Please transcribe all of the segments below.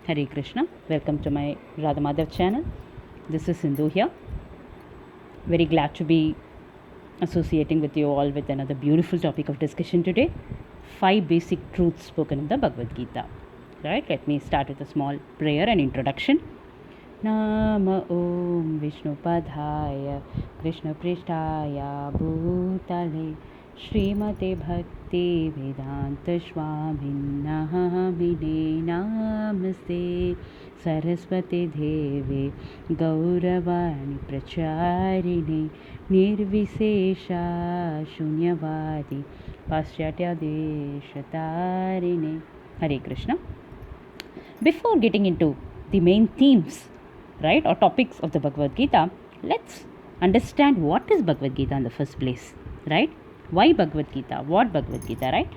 Hare Krishna. Welcome to my Radha Madhav channel. This is Sindhu here. Very glad to be associating with you all with another beautiful topic of discussion today. 5 basic truths spoken in the Bhagavad Gita. Right? Let me start with a small prayer and introduction. Nama Om Vishnu Padhaya Krishna Prishtaya Bhutale Srimate Bhakti Vedanta Swamine Namaste Saraswati Devi Gauravani Pracharine Nirvisesha Shunyavadi Paschatya Deshatarine. Hare Krishna. Before getting into the main themes, right, or topics of the Bhagavad Gita, let's understand what is Bhagavad Gita in the first place, right? Why Bhagavad Gita? What Bhagavad Gita, right?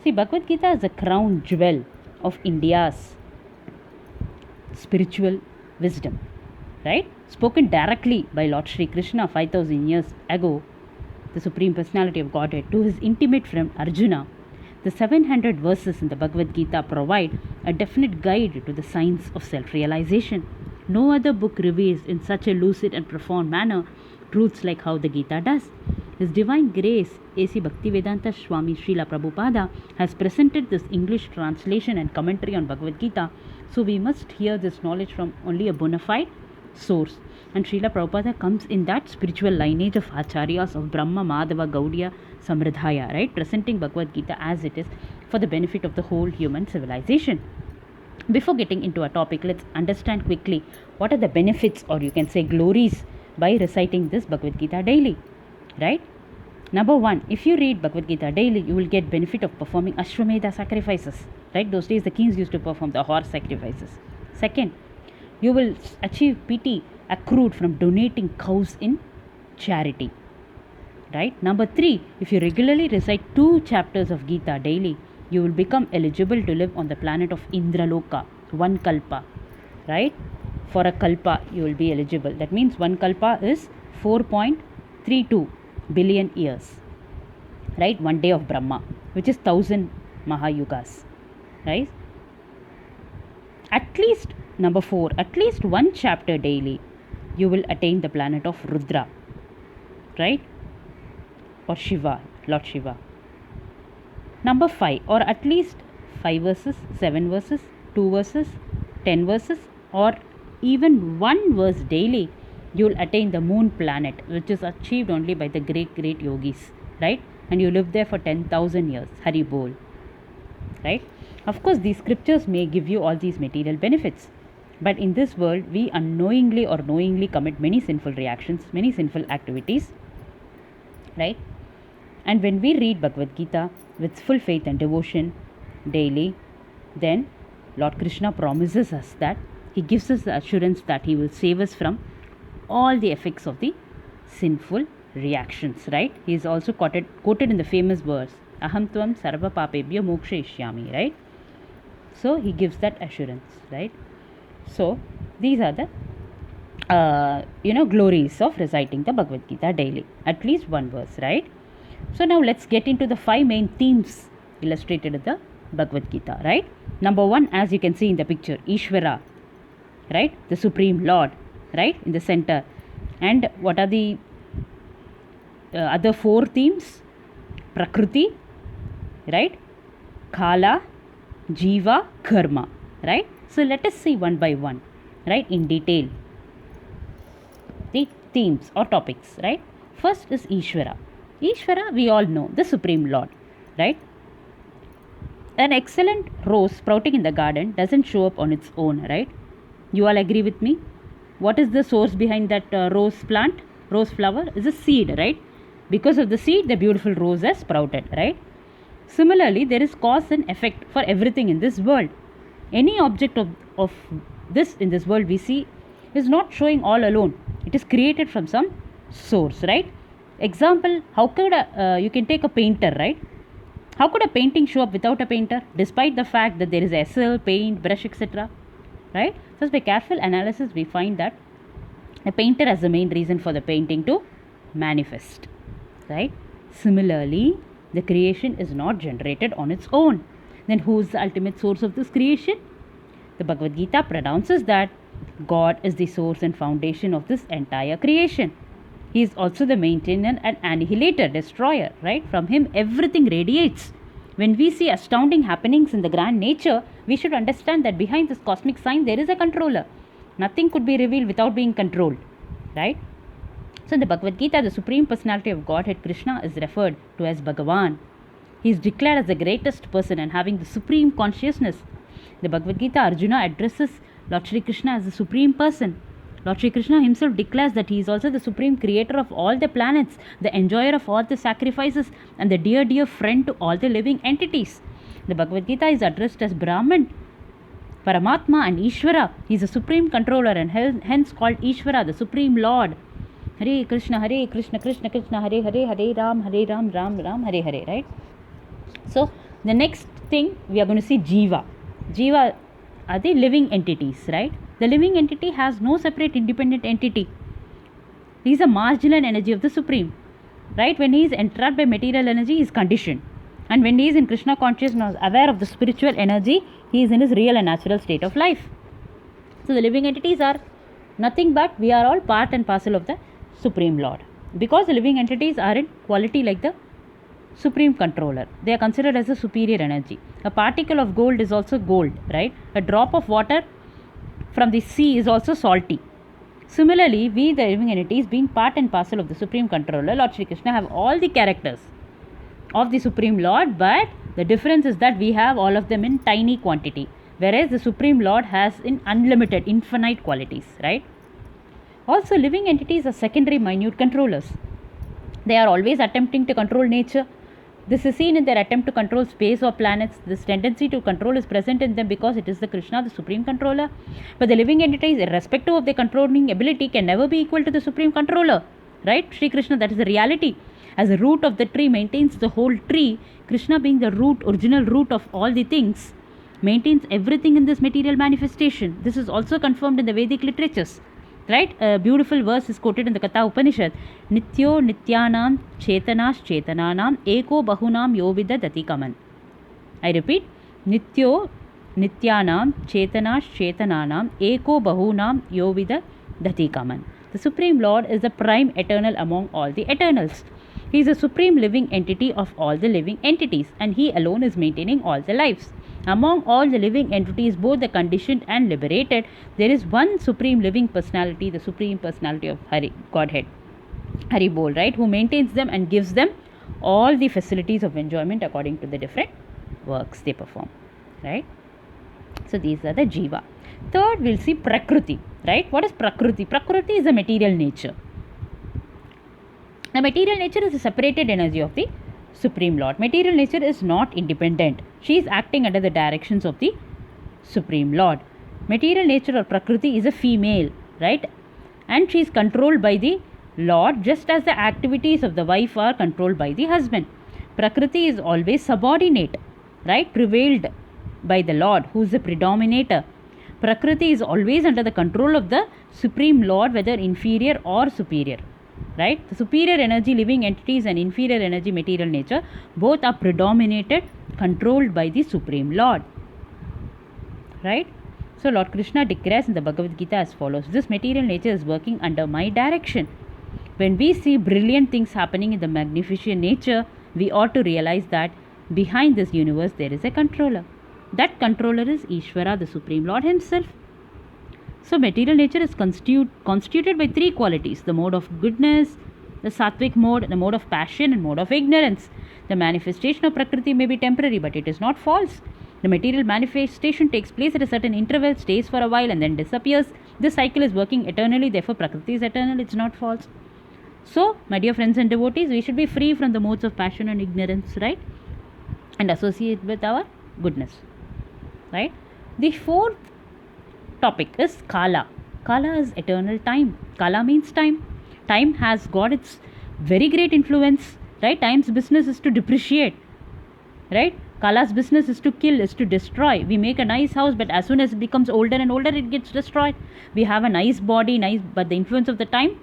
See, Bhagavad Gita is a crown jewel of India's spiritual wisdom, right? Spoken directly by Lord Sri Krishna 5000 years ago, the Supreme Personality of Godhead, to his intimate friend Arjuna. The 700 verses in the Bhagavad Gita provide a definite guide to the science of self-realization. No other book reveals in such a lucid and profound manner truths like how the Gita does. His Divine Grace, A.C. Bhaktivedanta Swami Srila Prabhupada, has presented this English translation and commentary on Bhagavad Gita, so we must hear this knowledge from only a bona fide source. And Srila Prabhupada comes in that spiritual lineage of Acharyas of Brahma, Madhava, Gaudiya, Samradhaya, right? Presenting Bhagavad Gita as it is for the benefit of the whole human civilization. Before getting into our topic, let's understand quickly what are the benefits, or you can say glories, by reciting this Bhagavad Gita daily, right? Number 1, if you read Bhagavad Gita daily, you will get benefit of performing Ashwamedha sacrifices, right? Those days the kings used to perform the horse sacrifices. Second, you will achieve piti accrued from donating cows in charity, right? Number 3, if you regularly recite 2 chapters of Gita daily, you will become eligible to live on the planet of Indraloka, 1 kalpa, right? For a kalpa you will be eligible. That means 1 kalpa is 4.32 billion years, right? 1 day of Brahma, which is 1000 Mahayugas, right? At least, number 4, at least 1 chapter daily, you will attain the planet of Rudra, right? Or Shiva, Lord Shiva. Number 5, or at least 5 verses, 7 verses, 2 verses, 10 verses, or even 1 verse daily, you will attain the moon planet, which is achieved only by the great yogis, right? And you live there for 10,000 years. Hari Bol, right? Of course, these scriptures may give you all these material benefits, but in this world, we unknowingly or knowingly commit many sinful reactions, many sinful activities, right? And when we read Bhagavad Gita with full faith and devotion daily, then Lord Krishna promises us that he gives us the assurance that he will save us from all the effects of the sinful reactions, right? He is also quoted in the famous verse, Aham tvam sarva papebhyo mokshayishyami, right? So he gives that assurance, right? So these are the glories of reciting the Bhagavad Gita daily, at least 1 verse, right? So now let's get into the 5 main themes illustrated in the Bhagavad Gita, right? Number 1, as you can see in the picture, Ishvara, right? The Supreme Lord, right? In the center. And what are the other 4 themes? Prakriti, right? Kala, Jiva, Karma, right? So let us see one by one, right? In detail, the themes or topics, right? First is Ishvara. Ishvara, we all know, the Supreme Lord, right? An excellent rose sprouting in the garden doesn't show up on its own, right? You all agree with me? What is the source behind that rose plant? Rose flower is a seed, right? Because of the seed, the beautiful rose has sprouted, right? Similarly, there is cause and effect for everything in this world. Any object of this in this world we see is not showing all alone. It is created from some source, right? Example, how could you can take a painter, right? How could a painting show up without a painter, despite the fact that there is easel, paint, brush, etc., right? So by careful analysis, we find that a painter has the main reason for the painting to manifest, right? Similarly, the creation is not generated on its own. Then who is the ultimate source of this creation? The Bhagavad Gita pronounces that God is the source and foundation of this entire creation. He is also the maintainer and annihilator, destroyer, right? From him everything radiates. When we see astounding happenings in the grand nature, we should understand that behind this cosmic sign there is a controller. Nothing could be revealed without being controlled, right? So in the Bhagavad Gita, the Supreme Personality of Godhead Krishna is referred to as Bhagavan. He is declared as the greatest person and having the supreme consciousness. The Bhagavad Gita, Arjuna addresses Lord Shri Krishna as the supreme person. Lord Shri Krishna himself declares that he is also the supreme creator of all the planets, the enjoyer of all the sacrifices, and the dear friend to all the living entities. The Bhagavad Gita is addressed as Brahman, Paramatma, and Ishvara. He is the supreme controller and hence called Ishvara, the supreme Lord. Hare Krishna, Krishna Krishna, Hare Hare, Hare Ram, Ram Ram, Hare Hare, right? So the next thing we are going to see Jiva. Jiva are the living entities, right? The living entity has no separate independent entity. He is a marginal energy of the Supreme, right? When he is entrapped by material energy, he is conditioned. And when he is in Krishna consciousness, aware of the spiritual energy, he is in his real and natural state of life. So the living entities are nothing but we are all part and parcel of the Supreme Lord. Because the living entities are in quality like the Supreme Controller, they are considered as a superior energy. A particle of gold is also gold, right? A drop of water from the sea is also salty. Similarly, we the living entities, being part and parcel of the Supreme Controller, Lord Shri Krishna, have all the characters of the Supreme Lord, but the difference is that we have all of them in tiny quantity, whereas the Supreme Lord has in unlimited, infinite qualities, right? Also, living entities are secondary minute controllers. They are always attempting to control nature. This is seen in their attempt to control space or planets. This tendency to control is present in them because it is the Krishna, the Supreme Controller. But the living entities, irrespective of their controlling ability, can never be equal to the Supreme Controller, right? Shri Krishna, that is the reality. As the root of the tree maintains the whole tree, Krishna, being the root, original root of all the things, maintains everything in this material manifestation. This is also confirmed in the Vedic literatures. Right? A beautiful verse is quoted in the Katha Upanishad. Nityo nityanam chetanash chetananam eko bahunam yovida datikaman. I repeat. Nityo nityanam chetanash chetananam eko bahunam yovida datikaman. The Supreme Lord is the prime eternal among all the eternals. He is the supreme living entity of all the living entities, and he alone is maintaining all the lives. Among all the living entities, both the conditioned and liberated, there is one supreme living personality, the Supreme Personality of Godhead, Hari Bol, right, who maintains them and gives them all the facilities of enjoyment according to the different works they perform, right? So these are the Jiva. Third, we'll see Prakriti, right? What is Prakriti? Prakriti is a material nature. The material nature is a separated energy of the Supreme Lord. Material nature is not independent. She is acting under the directions of the Supreme Lord. Material nature or Prakriti is a female, right? And she is controlled by the Lord just as the activities of the wife are controlled by the husband. Prakriti is always subordinate, right? Prevailed by the Lord, who is the predominator. Prakriti is always under the control of the Supreme Lord, whether inferior or superior. Right? The superior energy living entities and inferior energy material nature both are predominated, controlled by the Supreme Lord. Right? So Lord Krishna declares in the Bhagavad Gita as follows: this material nature is working under my direction. When we see brilliant things happening in the magnificent nature, we ought to realize that behind this universe there is a controller. That controller is Ishvara, the Supreme Lord himself. So material nature is constituted by three qualities: the mode of goodness, the sattvic mode, the mode of passion, and mode of ignorance. The manifestation of Prakriti may be temporary, but it is not false. The material manifestation takes place at a certain interval, stays for a while, and then disappears. This cycle is working eternally, therefore Prakriti is eternal, it's not false. So, my dear friends and devotees, we should be free from the modes of passion and ignorance, right? And associate with our goodness, right? The fourth topic is Kala. Kala is eternal time. Kala means time. Time has got its very great influence, right? Time's business is to depreciate, right? Kala's business is to kill, is to destroy. We make a nice house, but as soon as it becomes older and older, it gets destroyed. We have a nice body, but the influence of the time,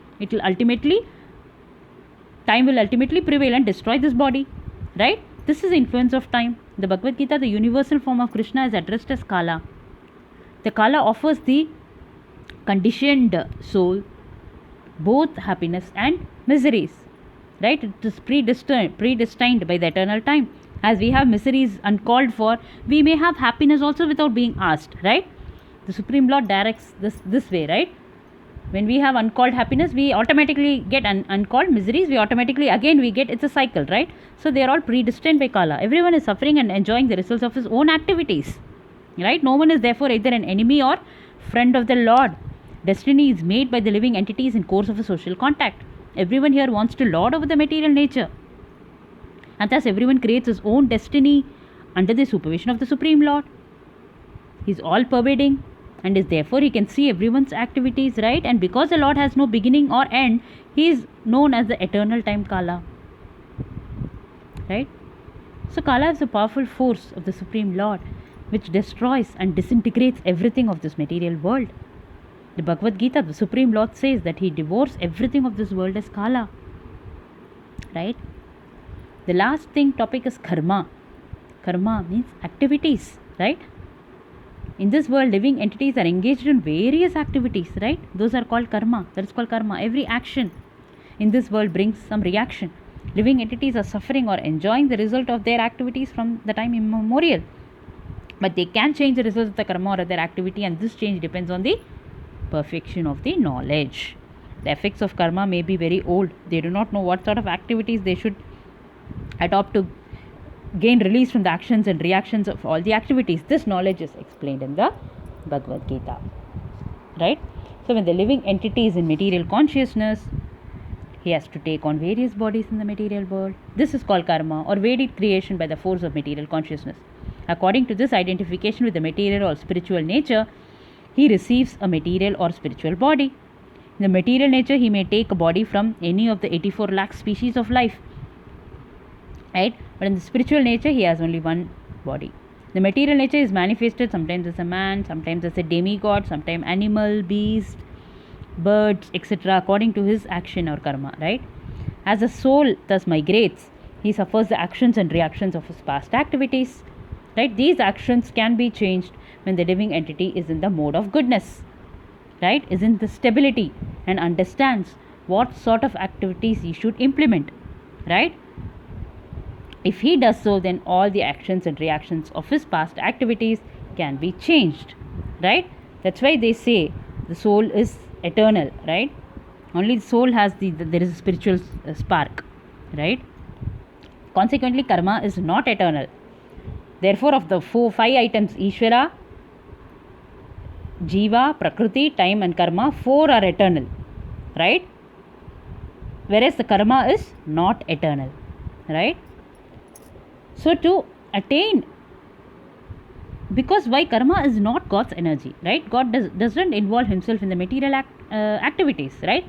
time will ultimately prevail and destroy this body, right? This is the influence of time. The Bhagavad Gita, the universal form of Krishna, is addressed as Kala. The Kala offers the conditioned soul both happiness and miseries, right? It is predestined by the eternal time. As we have miseries uncalled for, we may have happiness also without being asked, right? The Supreme Lord directs this way, right? When we have uncalled happiness, we automatically get uncalled miseries. We get, it's a cycle, right? So they are all predestined by Kala. Everyone is suffering and enjoying the results of his own activities, right? No one is therefore either an enemy or friend of the Lord. Destiny is made by the living entities in course of a social contact. Everyone here wants to lord over the material nature, and thus everyone creates his own destiny under the supervision of the Supreme Lord. He is all pervading, and is therefore he can see everyone's activities, right? And because the Lord has no beginning or end, he is known as the eternal time Kala, right? So Kala is a powerful force of the Supreme Lord which destroys and disintegrates everything of this material world. The Bhagavad Gita, the Supreme Lord says that he devours everything of this world as Kala, right? The last topic is karma. Karma means activities, right? In this world, living entities are engaged in various activities, right? Those are called karma. That is called karma. Every action in this world brings some reaction. Living entities are suffering or enjoying the result of their activities from the time immemorial. But they can change the results of the karma or their activity, and this change depends on the perfection of the knowledge. The effects of karma may be very old. They do not know what sort of activities they should adopt to gain release from the actions and reactions of all the activities. This knowledge is explained in the Bhagavad Gita, right? So when the living entity is in material consciousness, he has to take on various bodies in the material world. This is called karma or Vedic creation by the force of material consciousness. According to this identification with the material or spiritual nature, he receives a material or spiritual body. In the material nature, he may take a body from any of the 84 lakh species of life, right? But in the spiritual nature, he has only one body. The material nature is manifested sometimes as a man, sometimes as a demigod, sometimes animal, beast, birds, etc., according to his action or karma, right? As the soul thus migrates, he suffers the actions and reactions of his past activities, right? These actions can be changed when the living entity is in the mode of goodness, right? Is in the stability and understands what sort of activities he should implement, right? If he does so, then all the actions and reactions of his past activities can be changed, right? That's why they say the soul is eternal, right? Only the soul has there is a spiritual spark, right? Consequently, karma is not eternal. Therefore, of the five items, Ishvara, Jiva, Prakriti, time and karma, 4 are eternal, right? Whereas the karma is not eternal, right? So to attain, because why karma is not God's energy, right? God doesn't involve himself in the material activities, right?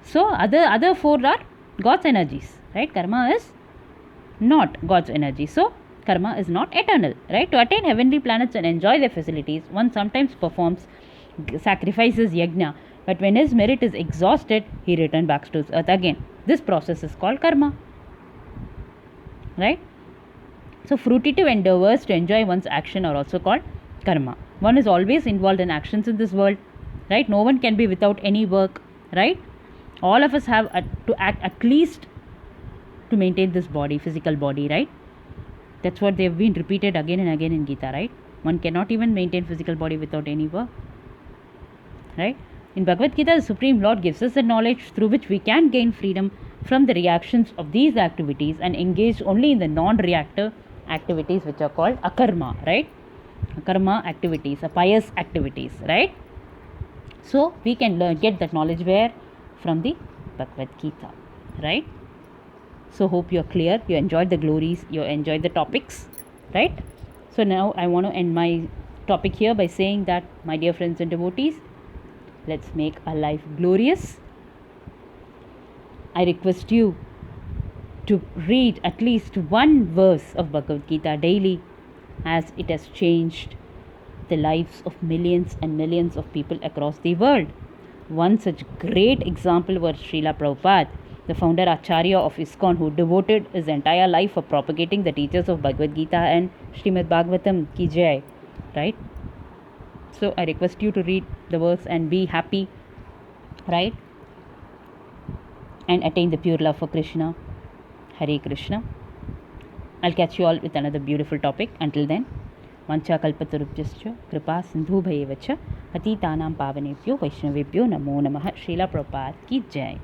So other 4 are God's energies, right? Karma is not God's energy. So karma is not eternal, right? To attain heavenly planets and enjoy their facilities, one sometimes performs sacrifices yajna, but when his merit is exhausted, he returns back to earth again. This process is called karma, right? So fruitive endeavors to enjoy one's action are also called karma. One is always involved in actions in this world, right? No one can be without any work, right? All of us have to act at least to maintain this body, physical body, right? That's what they've been repeated again and again in Gita, right? One cannot even maintain physical body without any work, right? In Bhagavad Gita, the Supreme Lord gives us the knowledge through which we can gain freedom from the reactions of these activities and engage only in the non-reactive activities which are called akarma, right? Akarma activities, pious activities, right? So we can get that knowledge where? From the Bhagavad Gita, right? So hope you're clear, you enjoyed the glories, you enjoyed the topics, right? So now I want to end my topic here by saying that, my dear friends and devotees, let's make our life glorious. I request you to read at least one verse of Bhagavad Gita daily, as it has changed the lives of millions and millions of people across the world. One such great example was Srila Prabhupada, the founder Acharya of ISKCON, who devoted his entire life for propagating the teachers of Bhagavad Gita and Srimad Bhagavatam ki jai, right? So I request you to read the verse and be happy, right? And attain the pure love for Krishna. Hare Krishna. I'll catch you all with another beautiful topic. Until then, Vancha kalpatarubhyascha kripa sindhubhayeva cha patitaanam pavanebhyo vaishnavebhyo namo namaha. Srila Prabhupada ki jai.